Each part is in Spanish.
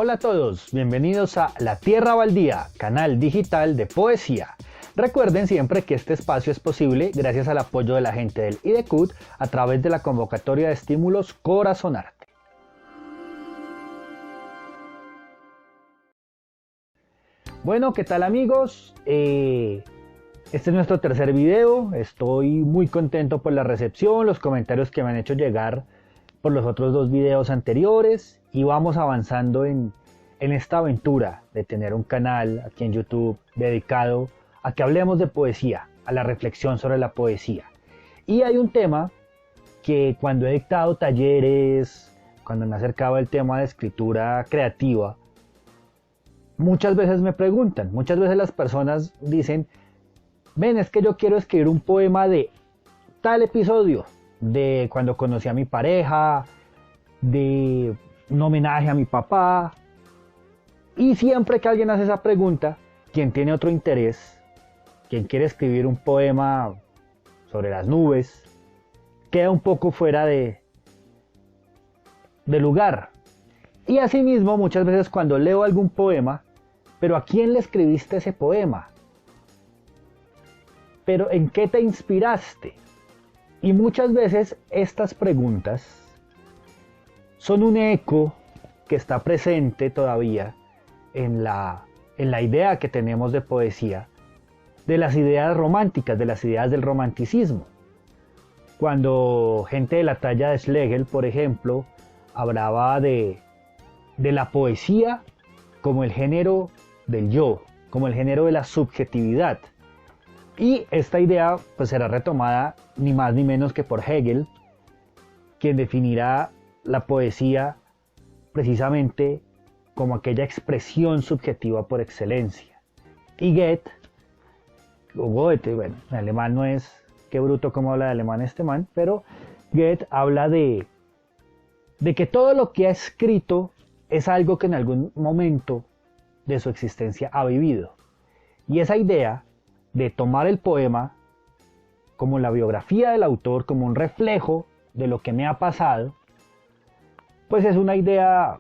Hola a todos, bienvenidos a La Tierra Baldía, canal digital de poesía. Recuerden siempre que este espacio es posible gracias al apoyo de la gente del IDECUT a través de la convocatoria de estímulos Corazonarte. Bueno, ¿qué tal amigos? Este es nuestro tercer video. Estoy muy contento por la recepción, los comentarios que me han hecho llegar por los otros dos videos anteriores y vamos avanzando en esta aventura de tener un canal aquí en YouTube dedicado a que hablemos de poesía, a la reflexión sobre la poesía. Y hay un tema que cuando he dictado talleres, cuando me acercaba el tema de escritura creativa, muchas veces me preguntan, muchas veces las personas dicen, ven, es que yo quiero escribir un poema de tal episodio, de cuando conocí a mi pareja, de un homenaje a mi papá. Y siempre que alguien hace esa pregunta, quien tiene otro interés, quien quiere escribir un poema sobre las nubes, queda un poco fuera de lugar. Y asimismo, muchas veces cuando leo algún poema, pero ¿a quién le escribiste ese poema? ¿Pero en qué te inspiraste? Y muchas veces estas preguntas son un eco que está presente todavía en la idea que tenemos de poesía, de las ideas románticas, de las ideas del romanticismo. Cuando gente de la talla de Schlegel, por ejemplo, hablaba de la poesía como el género del yo, como el género de la subjetividad. Y esta idea pues será retomada ni más ni menos que por Hegel, quien definirá la poesía precisamente como aquella expresión subjetiva por excelencia. Y Goethe, bueno, en alemán no es, qué bruto cómo habla de alemán este man, pero Goethe habla de que todo lo que ha escrito es algo que en algún momento de su existencia ha vivido. Y esa idea de tomar el poema como la biografía del autor, como un reflejo de lo que me ha pasado, pues es una idea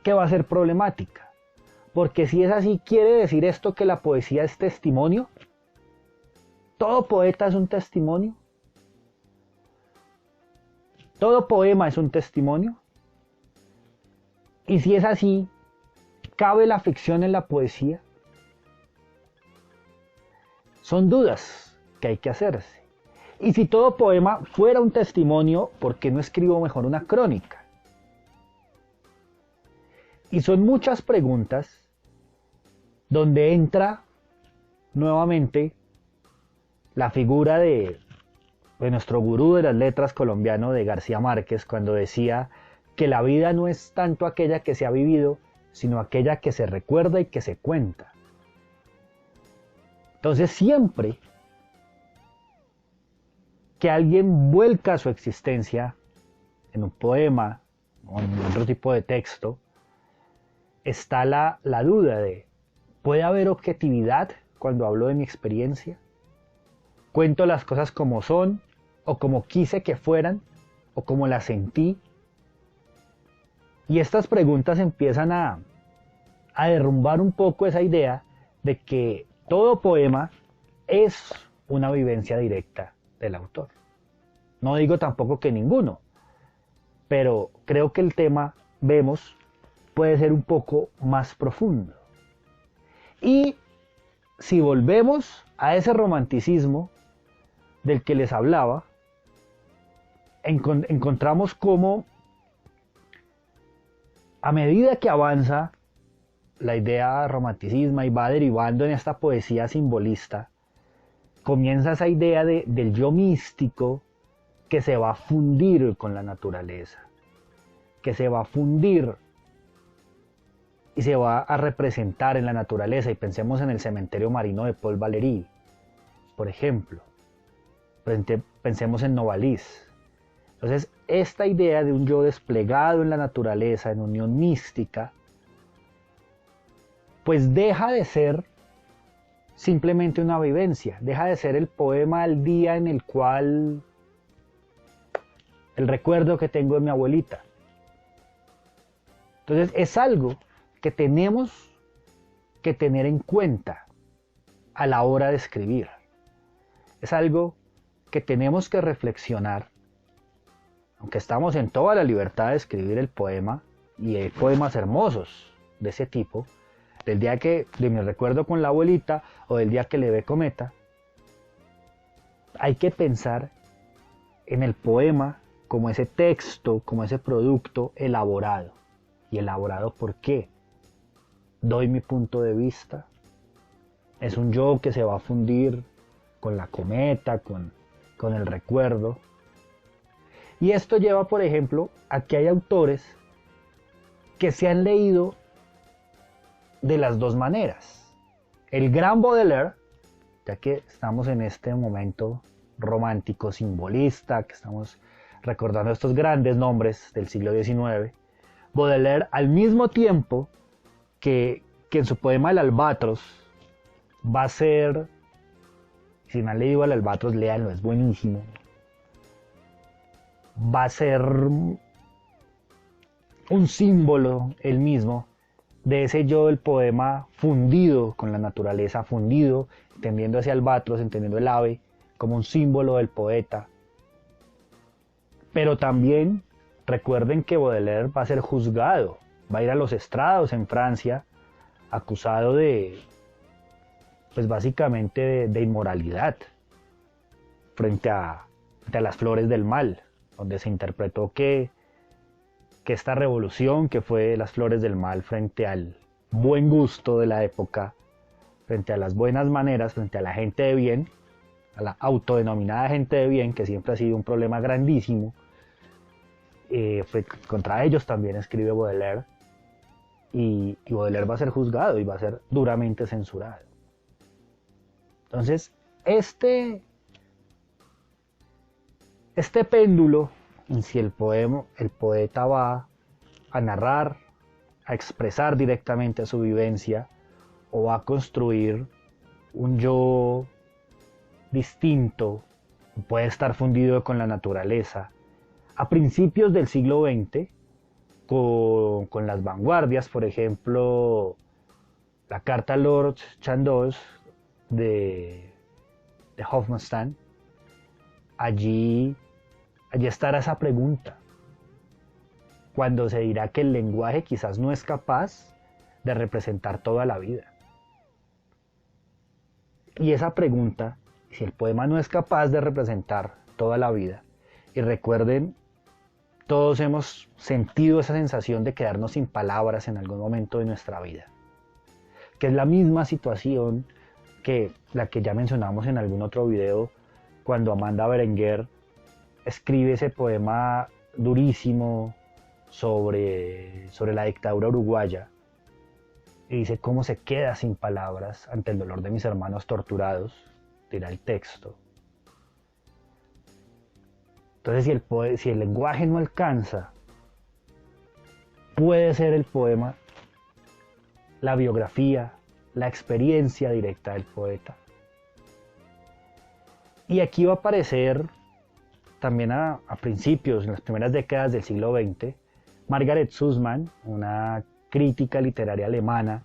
que va a ser problemática. Porque si es así, ¿quiere decir esto que la poesía es testimonio? ¿Todo poeta es un testimonio? ¿Todo poema es un testimonio? Y si es así, ¿cabe la ficción en la poesía? Son dudas que hay que hacerse. Y si todo poema fuera un testimonio, ¿por qué no escribo mejor una crónica? Y son muchas preguntas donde entra nuevamente la figura de nuestro gurú de las letras colombiano, de García Márquez, cuando decía que la vida no es tanto aquella que se ha vivido, sino aquella que se recuerda y que se cuenta. Entonces siempre que alguien vuelca su existencia en un poema o en otro tipo de texto, está la duda de, ¿puede haber objetividad cuando hablo de mi experiencia? ¿Cuento las cosas como son, o como quise que fueran, o como las sentí? Y estas preguntas empiezan a derrumbar un poco esa idea de que todo poema es una vivencia directa del autor. No digo tampoco que ninguno, pero creo que el tema, vemos, puede ser un poco más profundo. Y si volvemos a ese romanticismo del que les hablaba, encontramos cómo a medida que avanza la idea romanticismo y va derivando en esta poesía simbolista, comienza esa idea del yo místico que se va a fundir con la naturaleza, que se va a fundir y se va a representar en la naturaleza. Y pensemos en el cementerio marino de Paul Valéry, por ejemplo. Pensemos en Novalis. Entonces, esta idea de un yo desplegado en la naturaleza, en unión mística, pues deja de ser simplemente una vivencia, deja de ser el poema al día en el cual el recuerdo que tengo de mi abuelita. Entonces es algo que tenemos que tener en cuenta a la hora de escribir. Es algo que tenemos que reflexionar, aunque estamos en toda la libertad de escribir el poema, y hay poemas hermosos de ese tipo, del día que de mi recuerdo con la abuelita o del día que le ve cometa, hay que pensar en el poema como ese texto, como ese producto elaborado. ¿Y elaborado por qué? Doy mi punto de vista. Es un yo que se va a fundir con la cometa, con el recuerdo. Y esto lleva, por ejemplo, a que hay autores que se han leído de las dos maneras. El gran Baudelaire, ya que estamos en este momento romántico, simbolista, que estamos recordando estos grandes nombres del siglo XIX, Baudelaire, al mismo tiempo que en su poema El Albatros va a ser, si no han leído El Albatros, léanlo, es buenísimo, va a ser un símbolo él mismo de ese yo del poema fundido con la naturaleza, fundido, entendiendo ese albatros, entendiendo el ave como un símbolo del poeta. Pero también recuerden que Baudelaire va a ser juzgado, va a ir a los estrados en Francia, acusado de, pues básicamente de inmoralidad, frente a las flores del mal, donde se interpretó que esta revolución que fue las flores del mal frente al buen gusto de la época, frente a las buenas maneras, frente a la gente de bien, a la autodenominada gente de bien, que siempre ha sido un problema grandísimo, contra ellos también escribe Baudelaire, y Baudelaire va a ser juzgado y va a ser duramente censurado. Entonces, este péndulo, si el poeta va a narrar, a expresar directamente su vivencia, o va a construir un yo distinto, puede estar fundido con la naturaleza. A principios del siglo XX, con las vanguardias, por ejemplo, la carta Lord Chandos de Hofmannsthal, allí estará esa pregunta, cuando se dirá que el lenguaje quizás no es capaz de representar toda la vida. Y esa pregunta, si el poema no es capaz de representar toda la vida, y recuerden, todos hemos sentido esa sensación de quedarnos sin palabras en algún momento de nuestra vida, que es la misma situación que la que ya mencionamos en algún otro video, cuando Amanda Berenguer escribe ese poema durísimo sobre la dictadura uruguaya, y dice cómo se queda sin palabras ante el dolor de mis hermanos torturados, dirá el texto. Entonces, si el lenguaje no alcanza, puede ser el poema la biografía, la experiencia directa del poeta. Y aquí va a aparecer también a principios, en las primeras décadas del siglo XX, Margaret Sussman, una crítica literaria alemana,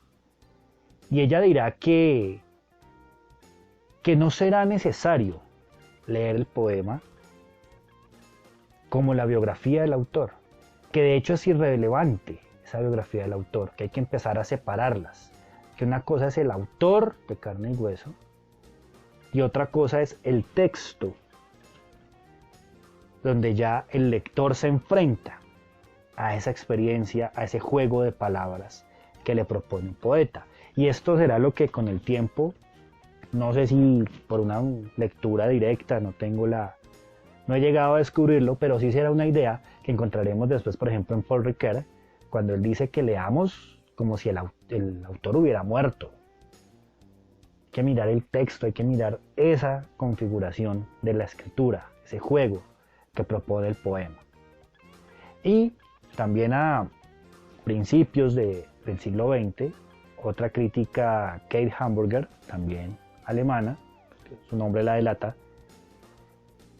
y ella dirá que no será necesario leer el poema como la biografía del autor, que de hecho es irrelevante esa biografía del autor, que hay que empezar a separarlas, que una cosa es el autor de carne y hueso y otra cosa es el texto, donde ya el lector se enfrenta a esa experiencia, a ese juego de palabras que le propone un poeta. Y esto será lo que con el tiempo, no sé si por una lectura directa, no he llegado a descubrirlo, pero sí será una idea que encontraremos después, por ejemplo, en Paul Ricoeur, cuando él dice que leamos como si el autor hubiera muerto. Hay que mirar el texto, hay que mirar esa configuración de la escritura, ese juego que propone el poema. Y también a principios del siglo XX, otra crítica, Kate Hamburger, también alemana, que su nombre la delata,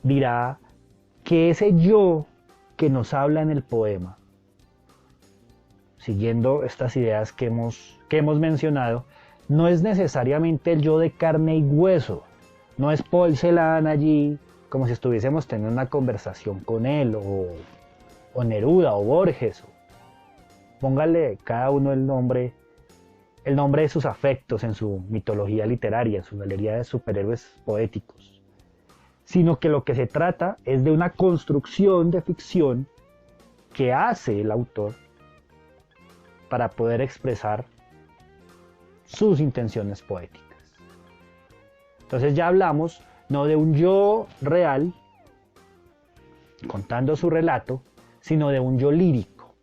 dirá que ese yo que nos habla en el poema siguiendo estas ideas que hemos mencionado, no es necesariamente el yo de carne y hueso, no es Paul Celan allí como si estuviésemos teniendo una conversación con él, o Neruda, o Borges, póngale cada uno el nombre de sus afectos en su mitología literaria, en su galería de superhéroes poéticos, sino que lo que se trata es de una construcción de ficción que hace el autor para poder expresar sus intenciones poéticas. Entonces ya hablamos no de un yo real contando su relato, sino de un yo lírico.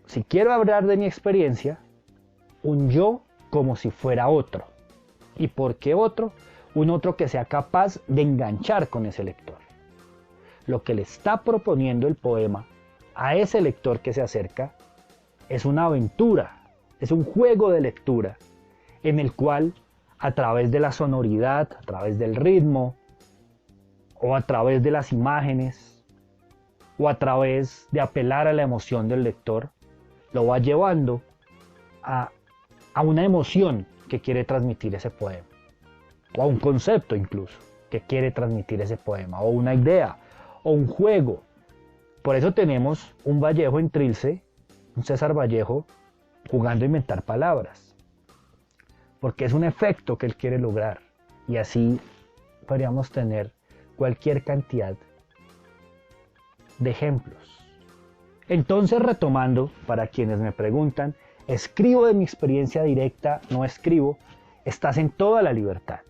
Si quiero hablar de mi experiencia, un yo como si fuera otro. ¿Y por qué otro? Un otro que sea capaz de enganchar con ese lector. Lo que le está proponiendo el poema a ese lector que se acerca es una aventura, es un juego de lectura en el cual a través de la sonoridad, a través del ritmo, o a través de las imágenes, o a través de apelar a la emoción del lector, lo va llevando a una emoción que quiere transmitir ese poema, o a un concepto incluso que quiere transmitir ese poema, o una idea, o un juego. Por eso tenemos un Vallejo en Trilce, un César Vallejo, jugando a inventar palabras, porque es un efecto que él quiere lograr, y así podríamos tener cualquier cantidad de ejemplos. Entonces, retomando, para quienes me preguntan, ¿escribo de mi experiencia directa? No escribo. Estás en toda la libertad.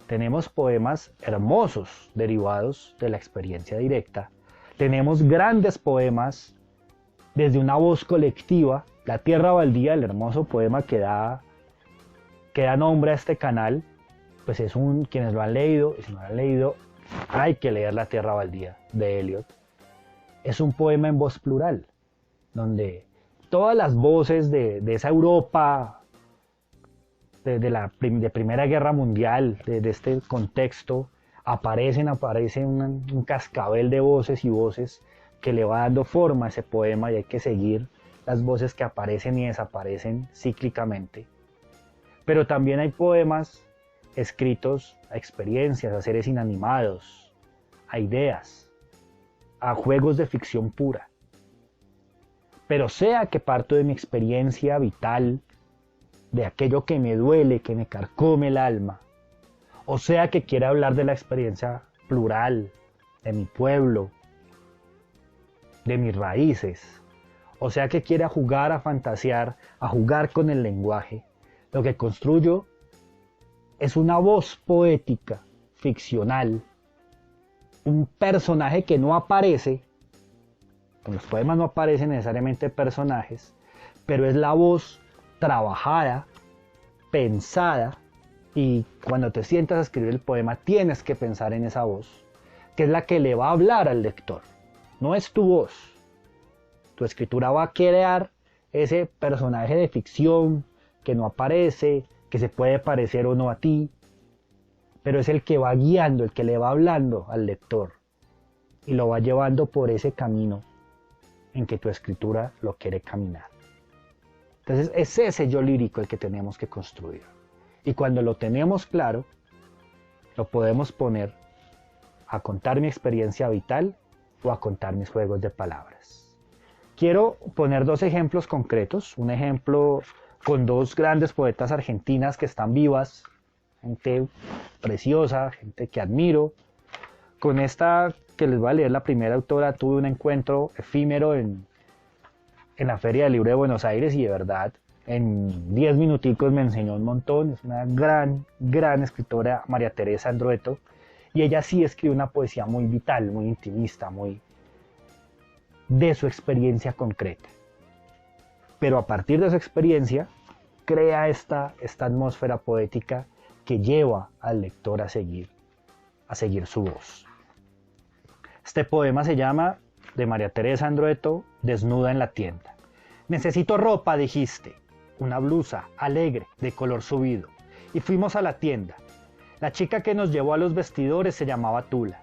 Tenemos poemas hermosos derivados de la experiencia directa. Tenemos grandes poemas desde una voz colectiva. La Tierra Baldía, el hermoso poema que da nombre a este canal, pues es quienes lo han leído, y si no lo han leído, hay que leer La Tierra Baldía de Eliot. Es un poema en voz plural, donde todas las voces de esa Europa de Primera Guerra Mundial, de este contexto, aparecen un cascabel de voces y voces que le va dando forma a ese poema, y hay que seguir las voces que aparecen y desaparecen cíclicamente. Pero también hay poemas escritos a experiencias, a seres inanimados, a ideas, a juegos de ficción pura. Pero sea que parto de mi experiencia vital, de aquello que me duele, que me carcome el alma, o sea que quiera hablar de la experiencia plural, de mi pueblo, de mis raíces, o sea que quiera jugar a fantasear, a jugar con el lenguaje, lo que construyo es una voz poética, ficcional, un personaje que no aparece. En los poemas no aparecen necesariamente personajes, pero es la voz trabajada, pensada, y cuando te sientas a escribir el poema tienes que pensar en esa voz, que es la que le va a hablar al lector. No es tu voz. Tu escritura va a crear ese personaje de ficción que no aparece, que se puede parecer o no a ti, pero es el que va guiando, el que le va hablando al lector y lo va llevando por ese camino en que tu escritura lo quiere caminar. Entonces es ese yo lírico el que tenemos que construir, y cuando lo tenemos claro, lo podemos poner a contar mi experiencia vital o a contar mis juegos de palabras. Quiero poner dos ejemplos concretos, un ejemplo con dos grandes poetas argentinas que están vivas, gente preciosa, gente que admiro. Con esta que les voy a leer, la primera autora, tuve un encuentro efímero en la Feria del Libro de Buenos Aires, y de verdad, en 10 minuticos me enseñó un montón. Es una gran escritora, María Teresa Andrueto, y ella sí escribe una poesía muy vital, muy intimista, muy de su experiencia concreta. Pero a partir de su experiencia, crea esta atmósfera poética que lleva al lector a seguir su voz. Este poema se llama, de María Teresa Andrueto, Desnuda en la tienda. Necesito ropa, dijiste, una blusa alegre de color subido, y fuimos a la tienda. La chica que nos llevó a los vestidores se llamaba Tula.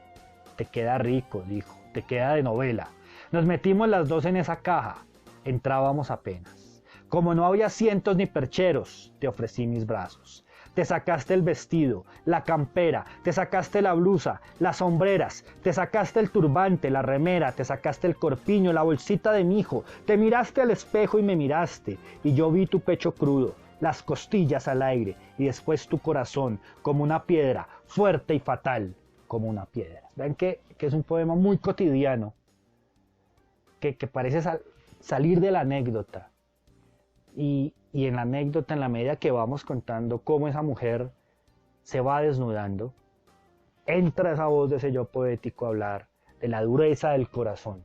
Te queda rico, dijo, te queda de novela. Nos metimos las dos en esa caja, entrábamos apenas. Como no había cientos ni percheros, te ofrecí mis brazos. Te sacaste el vestido, la campera, te sacaste la blusa, las sombreras, te sacaste el turbante, la remera, te sacaste el corpiño, la bolsita de mi hijo, te miraste al espejo y me miraste, y yo vi tu pecho crudo, las costillas al aire, y después tu corazón, como una piedra, fuerte y fatal, como una piedra. Vean que es un poema muy cotidiano, que parece salir de la anécdota. Y en la anécdota, en la medida que vamos contando cómo esa mujer se va desnudando, entra esa voz de ese yo poético a hablar de la dureza del corazón.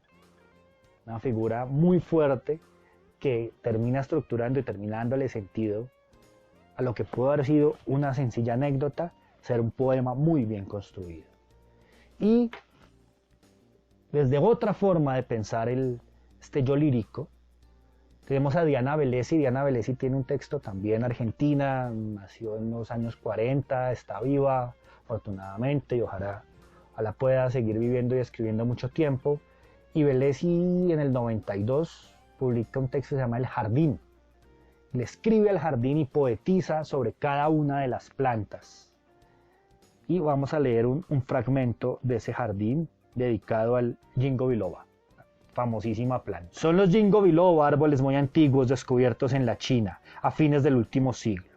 Una figura muy fuerte que termina estructurando y termina dándole sentido a lo que pudo haber sido una sencilla anécdota, ser un poema muy bien construido. Y desde otra forma de pensar este yo lírico, tenemos a Diana Velesi. Diana Velesi tiene un texto también argentina, nació en los años 40, está viva afortunadamente y ojalá pueda seguir viviendo y escribiendo mucho tiempo. Y Velesi en el 92 publica un texto que se llama El Jardín. Le escribe al jardín y poetiza sobre cada una de las plantas. Y vamos a leer un fragmento de ese jardín dedicado al Ginkgo biloba. Famosísima planta. Son los Ginkgo biloba árboles muy antiguos descubiertos en la China a fines del último siglo.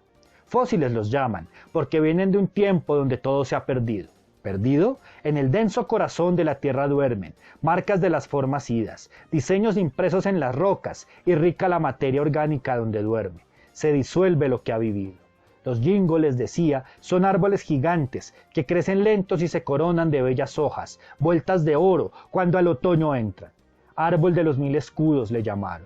Fósiles los llaman porque vienen de un tiempo donde todo se ha perdido. Perdido, en el denso corazón de la tierra duermen, marcas de las formas idas, diseños impresos en las rocas y rica la materia orgánica donde duerme. Se disuelve lo que ha vivido. Los Ginkgo, les decía, son árboles gigantes que crecen lentos y se coronan de bellas hojas, vueltas de oro cuando al otoño entran. Árbol de los 1000 escudos le llamaron.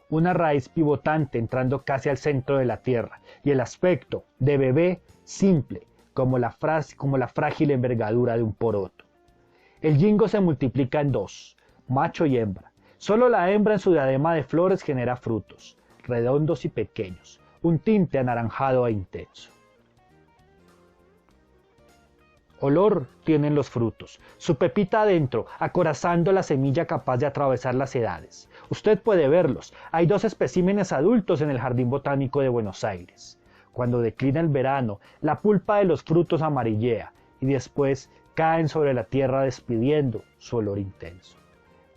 Una raíz pivotante entrando casi al centro de la tierra y el aspecto de bebé simple como la frágil envergadura de un poroto. El Ginkgo se multiplica en dos, macho y hembra. Solo la hembra en su diadema de flores genera frutos, redondos y pequeños, un tinte anaranjado e intenso. Olor tienen los frutos, su pepita adentro, acorazando la semilla capaz de atravesar las edades. Usted puede verlos, hay 2 especímenes adultos en el Jardín Botánico de Buenos Aires. Cuando declina el verano, la pulpa de los frutos amarillea y después caen sobre la tierra despidiendo su olor intenso.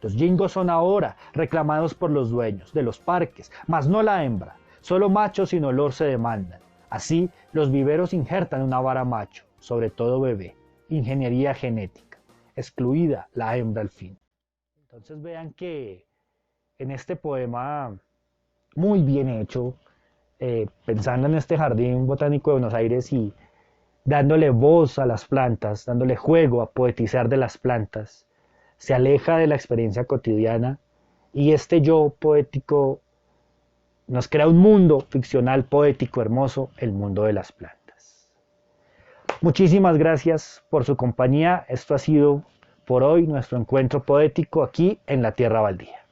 Los Ginkgo son ahora reclamados por los dueños de los parques, mas no la hembra, solo machos sin olor se demandan. Así, los viveros injertan una vara macho, sobre todo bebé, ingeniería genética, excluida la hembra al fin. Entonces vean que en este poema muy bien hecho, pensando en este Jardín Botánico de Buenos Aires y dándole voz a las plantas, dándole juego a poetizar de las plantas, se aleja de la experiencia cotidiana y este yo poético nos crea un mundo ficcional, poético, hermoso, el mundo de las plantas. Muchísimas gracias por su compañía. Esto ha sido por hoy nuestro encuentro poético aquí en la Tierra Baldía.